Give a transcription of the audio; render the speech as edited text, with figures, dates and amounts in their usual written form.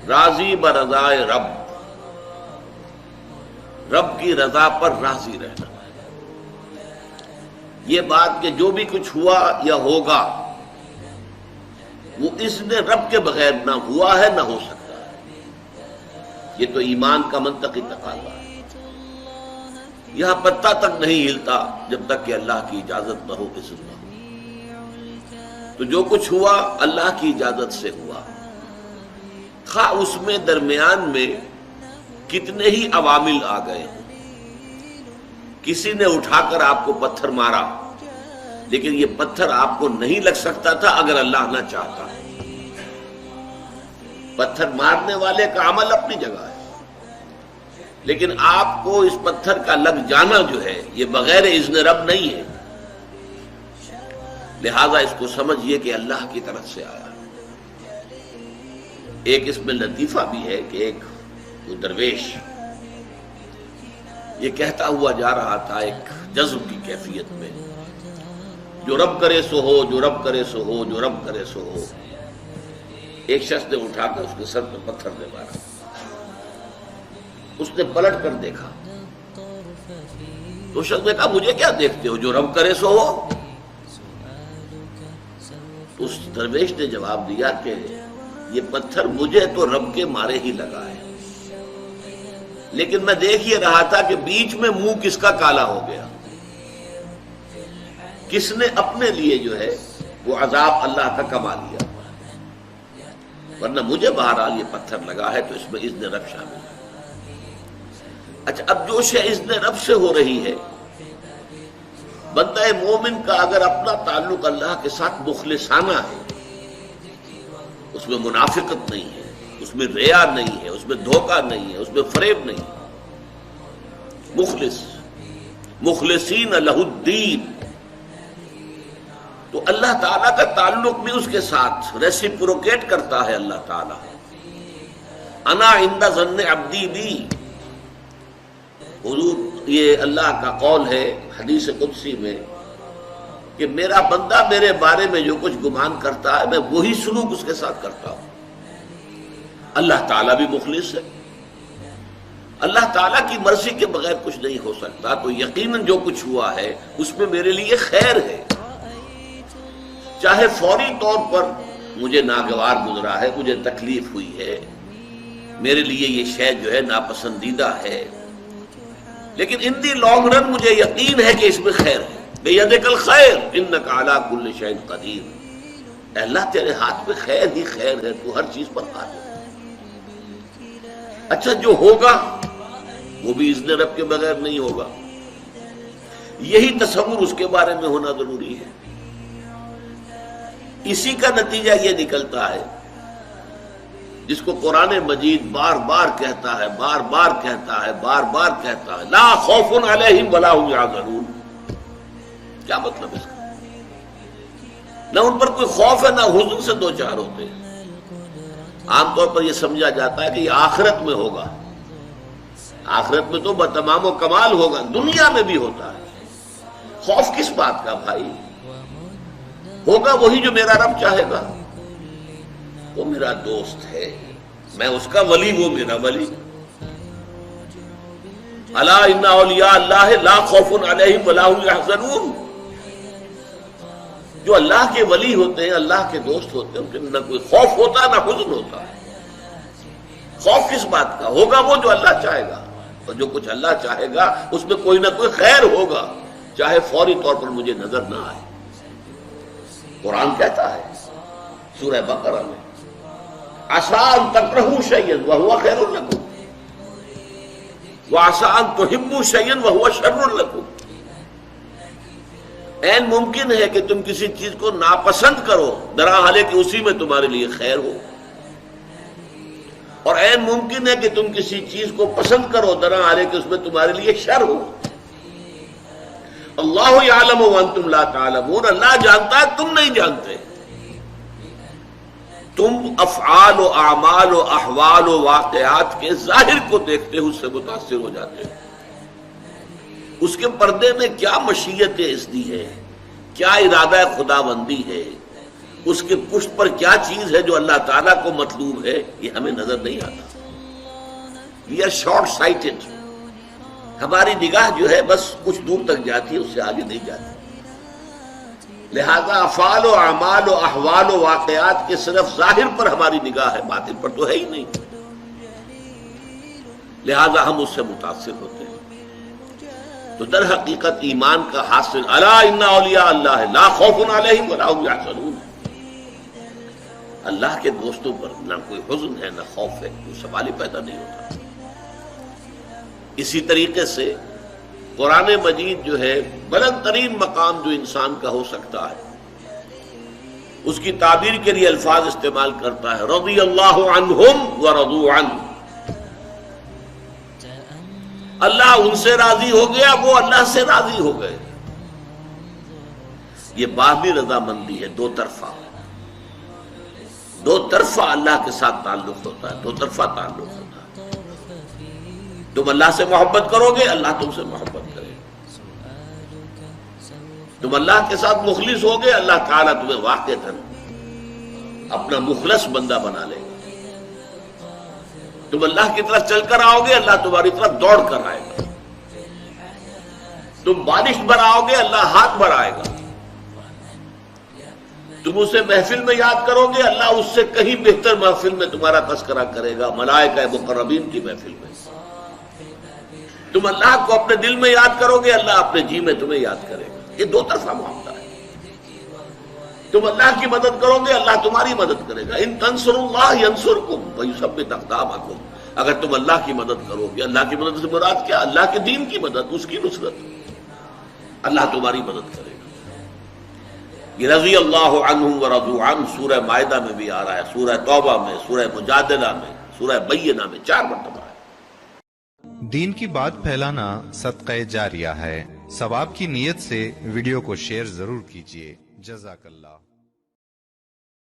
راضی برضائے رب، رب کی رضا پر راضی رہنا. یہ بات کہ جو بھی کچھ ہوا یا ہوگا وہ اذن رب کے بغیر نہ ہوا ہے نہ ہو سکتا ہے. یہ تو ایمان کا منطقی تقاضا ہے. یہاں پتہ تک نہیں ہلتا جب تک کہ اللہ کی اجازت نہ ہو، اذن نہ ہو. تو جو کچھ ہوا اللہ کی اجازت سے ہوا، خواہ اس میں درمیان میں کتنے ہی عوامل آ گئے ہوں. کسی نے اٹھا کر آپ کو پتھر مارا، لیکن یہ پتھر آپ کو نہیں لگ سکتا تھا اگر اللہ نہ چاہتا. پتھر مارنے والے کا عمل اپنی جگہ ہے، لیکن آپ کو اس پتھر کا لگ جانا جو ہے یہ بغیر اذن رب نہیں ہے. لہذا اس کو سمجھیے کہ اللہ کی طرف سے آیا. ایک اس میں لطیفہ بھی ہے کہ ایک درویش یہ کہتا ہوا جا رہا تھا ایک جذب کی کیفیت میں، جو رب کرے سو ہو، جو رب کرے سو ہو، جو رب کرے سو ہو. ایک شخص نے اٹھا کر اس کے سر پہ پتھر نے مارا. اس نے پلٹ کر دیکھا تو شخص نے کہا مجھے کیا دیکھتے ہو، جو رب کرے سو ہو. اس درویش نے جواب دیا کہ یہ پتھر مجھے تو رب کے مارے ہی لگا ہے، لیکن میں دیکھ یہ رہا تھا کہ بیچ میں منہ کس کا کالا ہو گیا، کس نے اپنے لیے جو ہے وہ عذاب اللہ کا کما لیا. ورنہ مجھے بہرحال یہ پتھر لگا ہے تو اس میں اذن رب شامل ہے. اچھا، اب جو شے اذن رب سے ہو رہی ہے، بندہ مومن کا اگر اپنا تعلق اللہ کے ساتھ مخلصانہ ہے، اس میں منافقت نہیں ہے، اس میں ریا نہیں ہے، اس میں دھوکہ نہیں ہے، اس میں فریب نہیں ہے. مخلصین لہ الدین، تو اللہ تعالیٰ کا تعلق بھی اس کے ساتھ ریسیپروکیٹ کرتا ہے. اللہ تعالیٰ انا عند ظن عبدی بی، حضور یہ اللہ کا قول ہے حدیث قدسی میں کہ میرا بندہ میرے بارے میں جو کچھ گمان کرتا ہے میں وہی سلوک اس کے ساتھ کرتا ہوں. اللہ تعالیٰ بھی مخلص ہے. اللہ تعالیٰ کی مرضی کے بغیر کچھ نہیں ہو سکتا، تو یقیناً جو کچھ ہوا ہے اس میں میرے لیے خیر ہے. چاہے فوری طور پر مجھے ناگوار گزرا ہے، مجھے تکلیف ہوئی ہے، میرے لیے یہ شے جو ہے ناپسندیدہ ہے، لیکن ان دی لانگ رن مجھے یقین ہے کہ اس میں خیر ہے. بیدک الخیر انک علی کل شیء قدیر. اے اللہ تیرے ہاتھ میں خیر ہی خیر ہے، تو ہر چیز پر قادر ہے. اچھا، جو ہوگا وہ بھی اذن رب کے بغیر نہیں ہوگا. یہی تصور اس کے بارے میں ہونا ضروری ہے. اسی کا نتیجہ یہ نکلتا ہے جس کو قرآن مجید بار بار کہتا ہے، بار بار کہتا ہے، بار بار کہتا ہے، لا خوف علیہم ولا هم یحزنون. کیا مطلب اس کا؟ نہ ان پر کوئی خوف ہے نہ حزن سے دو چار ہوتے ہیں. عام طور پر یہ سمجھا جاتا ہے کہ یہ آخرت میں ہوگا. آخرت میں تو بتمام و کمال ہوگا، دنیا میں بھی ہوتا ہے. خوف کس بات کا بھائی؟ ہوگا وہی جو میرا رب چاہے گا. وہ میرا دوست ہے، میں اس کا ولی، وہ میرا ولی. الا ان اولیاء اللہ لا خوف علیہم ولا هم یحزنون. جو اللہ کے ولی ہوتے ہیں، اللہ کے دوست ہوتے ہیں، ان کے نہ کوئی خوف ہوتا نہ حزن ہوتا. خوف کس بات کا؟ ہوگا وہ جو اللہ چاہے گا، اور جو کچھ اللہ چاہے گا اس میں کوئی نہ کوئی خیر ہوگا، چاہے فوری طور پر مجھے نظر نہ آئے. قرآن کہتا ہے سورہ بقرہ میں عسیٰ ان تکرہوا شیئا وہو خیر لکم وعسیٰ ان تحبوا شیئا وہو شر لکم. عین ممکن ہے کہ تم کسی چیز کو ناپسند کرو درحالے کہ اسی میں تمہارے لیے خیر ہو، اور عین ممکن ہے کہ تم کسی چیز کو پسند کرو درحالے کہ اس میں تمہارے لیے شر ہو. اللہ یعلم وانتم لا تعلمون. اللہ جانتا ہے، تم نہیں جانتے. تم افعال و اعمال و احوال و واقعات کے ظاہر کو دیکھتے ہو، اس سے متاثر ہو جاتے ہو. اس کے پردے میں کیا مشیت اذنی ہے، کیا ارادہ خدا بندی ہے، اس کے پشت پر کیا چیز ہے جو اللہ تعالیٰ کو مطلوب ہے، یہ ہمیں نظر نہیں آتا. We are short sighted. ہماری نگاہ جو ہے بس کچھ دور تک جاتی ہے، اس سے آگے نہیں جاتی. لہذا افعال و اعمال و احوال و واقعات کے صرف ظاہر پر ہماری نگاہ ہے، باطن پر تو ہے ہی نہیں. لہذا ہم اس سے متاثر ہوتے ہیں. تو در حقیقت ایمان کا حاصل الا ان اولیاء اللہ لا خوف علیہم ولا هم یحزنون. اللہ کے دوستوں پر نہ کوئی حزن ہے نہ خوف ہے، کوئی سوال ہی پیدا نہیں ہوتا. اسی طریقے سے قرآن مجید جو ہے بلند ترین مقام جو انسان کا ہو سکتا ہے، اس کی تعبیر کے لیے الفاظ استعمال کرتا ہے رضی اللہ عنہم ورضوا عنہ. اللہ ان سے راضی ہو گیا، وہ اللہ سے راضی ہو گئے. یہ باہمی رضامندی ہے، دو طرفہ. دو طرفہ اللہ کے ساتھ تعلق ہوتا ہے، دو طرفہ تعلق ہوتا ہے. تم اللہ سے محبت کرو گے، اللہ تم سے محبت کرے گا. تم اللہ کے ساتھ مخلص ہوگے، اللہ تعالیٰ تمہیں واقعتاً اپنا مخلص بندہ بنا لے گا. تم اللہ کی طرف چل کر آؤ گے، اللہ تمہاری طرف دوڑ کر آئے گا. تم بارش برآؤ گے، اللہ ہاتھ بڑھائے گا. تم اسے محفل میں یاد کرو گے، اللہ اس سے کہیں بہتر محفل میں تمہارا تذکرہ کرے گا، ملائکہ مقربین کی محفل میں. تم اللہ کو اپنے دل میں یاد کرو گے، اللہ اپنے جی میں تمہیں یاد کرے گا. یہ دو طرفہ معاملہ ہے. تم اللہ کی مدد کرو گے، اللہ تمہاری مدد کرے گا. ان تنصروا اللہ ینصرکم ویثبت اقدامکم. اگر تم اللہ کی مدد کرو گے، اللہ کی مدد سے مراد کیا؟ اللہ کے دین کی مدد، اس کی نصرت. اللہ تمہاری مدد کرے گا. یہ رضی اللہ عنہم ورضوا عنہ سورہ مائدہ میں بھی آ رہا ہے، سورہ توبہ میں، سورہ مجادلہ میں، سورہ بینہ میں 4 مرتبہ ہے. دین کی بات پھیلانا صدقہ جاریہ ہے. ثواب کی نیت سے ویڈیو کو شیئر ضرور کیجیے. جزاک اللہ.